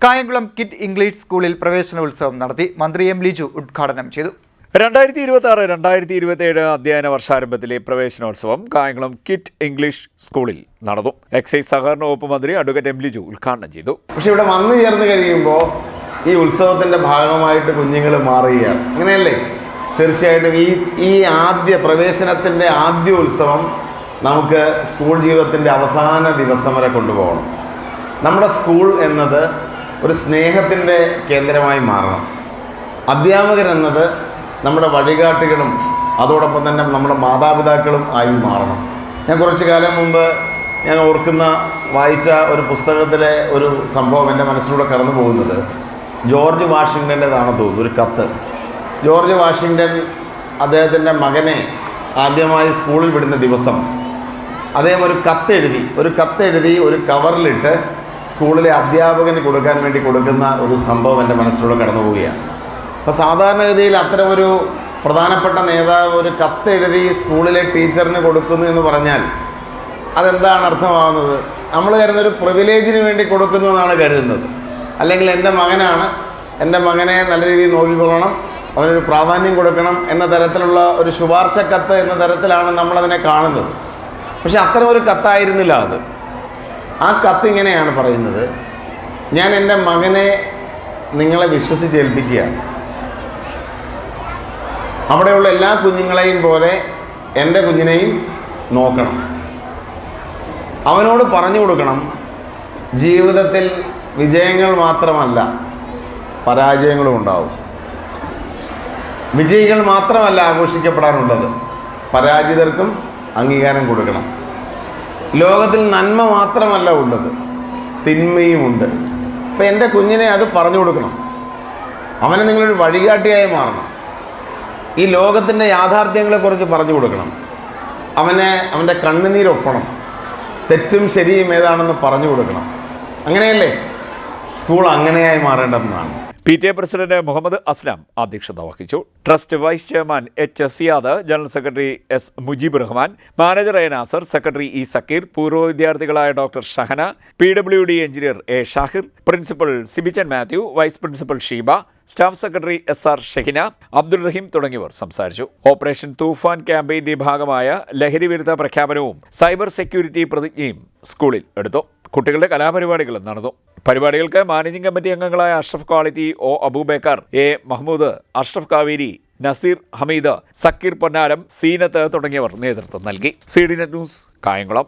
Kayamkulam kit English സ്കൂളിൽ പ്രവേശനോത്സവം നടത്തി. മന്ത്രി എം ലിജു ഉദ്ഘാടനം ചെയ്തു. 2026-2027 അധ്യയന വർഷാരംഭത്തിലെ പ്രവേശനോത്സവം കായംകുളം കിറ്റ് ഇംഗ്ലീഷ് സ്കൂളിൽ നടന്നു. എക്സൈസ് സഹകരണ വകുപ്പ് മന്ത്രി അഡ്വക്കേറ്റ് എം ലിജു ഉദ്ഘാടനം ചെയ്തു. പക്ഷെ ഇവിടെ വന്നു ചേർന്ന് കഴിയുമ്പോൾ ഈ ഉത്സവത്തിന്റെ ഭാഗമായിട്ട് കുഞ്ഞുങ്ങൾ മാറുകയാണ്. അങ്ങനെയല്ലേ? തീർച്ചയായിട്ടും ഈ ആദ്യ പ്രവേശനത്തിന്റെ ആദ്യ ഉത്സവം നമുക്ക് സ്കൂൾ ജീവിതത്തിന്റെ അവസാന ദിവസം വരെ കൊണ്ടുപോകണം. നമ്മുടെ സ്കൂൾ എന്നത് ഒരു സ്നേഹത്തിൻ്റെ കേന്ദ്രമായി മാറണം. അധ്യാപകരെന്നത് നമ്മുടെ വഴികാട്ടികളും അതോടൊപ്പം തന്നെ നമ്മുടെ മാതാപിതാക്കളും ആയി മാറണം. ഞാൻ കുറച്ചു കാലം മുമ്പ് ഞാൻ ഓർക്കുന്ന വായിച്ച ഒരു പുസ്തകത്തിലെ ഒരു സംഭവം എൻ്റെ മനസ്സിലൂടെ കടന്നു പോകുന്നത് ജോർജ് വാഷിങ്ടൻ്റെതാണെന്ന് തോന്നുന്നു. ഒരു കത്ത്. ജോർജ് വാഷിങ്ടൺ അദ്ദേഹത്തിൻ്റെ മകനെ ആദ്യമായി സ്കൂളിൽ വിടുന്ന ദിവസം അദ്ദേഹം ഒരു കത്തെഴുതി ഒരു കവറിലിട്ട് സ്കൂളിലെ അധ്യാപകന് കൊടുക്കാൻ വേണ്ടി കൊടുക്കുന്ന ഒരു സംഭവം എൻ്റെ മനസ്സിലൂടെ കടന്നു പോവുകയാണ്. അപ്പോൾ സാധാരണഗതിയിൽ അത്തരമൊരു പ്രധാനപ്പെട്ട നേതാവ് ഒരു കത്തെഴുതി സ്കൂളിലെ ടീച്ചറിന് കൊടുക്കുന്നു എന്ന് പറഞ്ഞാൽ അതെന്താണ് അർത്ഥമാകുന്നത്? നമ്മൾ കരുതുന്നൊരു പ്രിവിലേജിന് വേണ്ടി കൊടുക്കുന്നു എന്നാണ് കരുതുന്നത്. അല്ലെങ്കിൽ എൻ്റെ മകനാണ്, എൻ്റെ മകനെ നല്ല രീതിയിൽ നോക്കിക്കൊള്ളണം, അവനൊരു പ്രാധാന്യം കൊടുക്കണം എന്ന തരത്തിലുള്ള ഒരു ശുപാർശ കത്ത് എന്ന തരത്തിലാണ് നമ്മളതിനെ കാണുന്നത്. പക്ഷെ അത്തരം ഒരു കത്തായിരുന്നില്ല അത്. ആ കത്ത് ഇങ്ങനെയാണ് പറയുന്നത്: ഞാൻ എൻ്റെ മകനെ നിങ്ങളെ വിശ്വസിച്ചേൽപ്പിക്കുകയാണ്. അവിടെയുള്ള എല്ലാ കുഞ്ഞുങ്ങളെയും പോലെ എൻ്റെ കുഞ്ഞിനെയും നോക്കണം. അവനോട് പറഞ്ഞു കൊടുക്കണം, ജീവിതത്തിൽ വിജയങ്ങൾ മാത്രമല്ല പരാജയങ്ങളും ഉണ്ടാവും. വിജയികൾ മാത്രമല്ല ആഘോഷിക്കപ്പെടാനുള്ളത്, പരാജിതർക്കും അംഗീകാരം കൊടുക്കണം. ലോകത്തിൽ നന്മ മാത്രമല്ല ഉള്ളത്, തിന്മയുമുണ്ട്. അപ്പം എൻ്റെ കുഞ്ഞിനെ അത് പറഞ്ഞു കൊടുക്കണം. അവനെ നിങ്ങളൊരു വഴികാട്ടിയായി മാറണം. ഈ ലോകത്തിൻ്റെ യാഥാർത്ഥ്യങ്ങളെക്കുറിച്ച് പറഞ്ഞു കൊടുക്കണം. അവൻ്റെ കണ്ണുനീരൊപ്പണം. തെറ്റും ശരിയും ഏതാണെന്ന് പറഞ്ഞു കൊടുക്കണം. അങ്ങനെയല്ലേ സ്കൂൾ അങ്ങനെയായി മാറേണ്ടതെന്നാണ്. PTA പ്രസിഡന്റ് മുഹമ്മദ് അസ്ലാം അധ്യക്ഷത വഹിച്ചു. Trust vice chairman H. Siyad, general secretary S. Mujeeb Rahman, manager A. Nasar, secretary E. Sakeer, പൂർവ്വ വിദ്യാർത്ഥികളായ doctor Shahana, PWD engineer A. Shahir, principal Sibichan Mathew, vice principal Sheeba, staff secretary SR Shahina, Abdul Rahim തുടങ്ങിയവർ സംസാരിച്ചു. ഓപ്പറേഷൻ തൂഫാൻ ക്യാമ്പയിന്റെ ഭാഗമായ ലഹരി വിരുദ്ധ പ്രഖ്യാപനവും സൈബർ സെക്യൂരിറ്റി പ്രതിജ്ഞയും സ്കൂളിൽ എടുത്തു. കുട്ടികളുടെ കലാപരിപാടികളും നടന്നു. പരിപാടികൾക്ക് മാനേജിംഗ് കമ്മിറ്റി അംഗങ്ങളായ Ashraf quality, O. Abubakar, A. Mahmood, Ashraf Kaveri, Naseer Hameed, Sakeer Ponnaram, Seenath തുടങ്ങിയവർ നേതൃത്വം നൽകി. CDNet news, Kayamkulam.